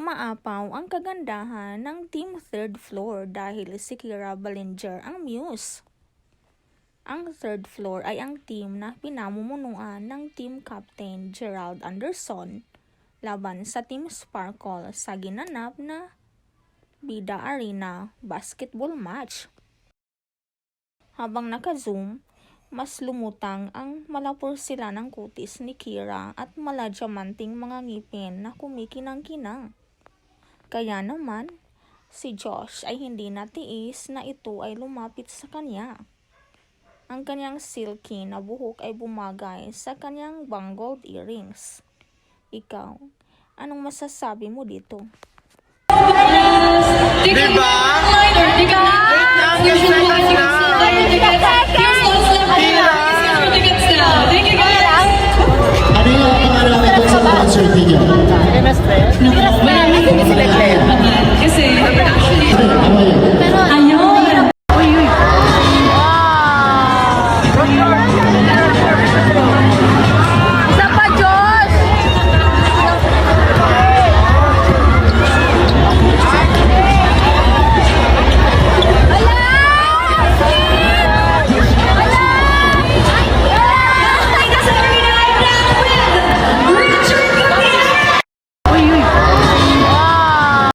umaapaw ang kagandahan ng Team Third Floor dahil si Kira Ballinger ang muse. Ang Third Floor ay ang team na pinamumunuan ng Team Captain Gerald Anderson laban sa Team Sparkle sa ginanap na Bida Arena basketball match. Habang naka-zoom, mas lumutang ang malapursilan ng kutis ni Kira at maladyamanting mga ngipin na kumikinang-kinang. Kaya naman, si Josh ay hindi natiis na ito ay lumapit sa kanya. Ang kanyang silky na buhok ay bumagay sa kanyang bangled earrings. Ikaw, anong masasabi mo dito? Diba? Ano yung pangalan ito sa concert niyo? Maraming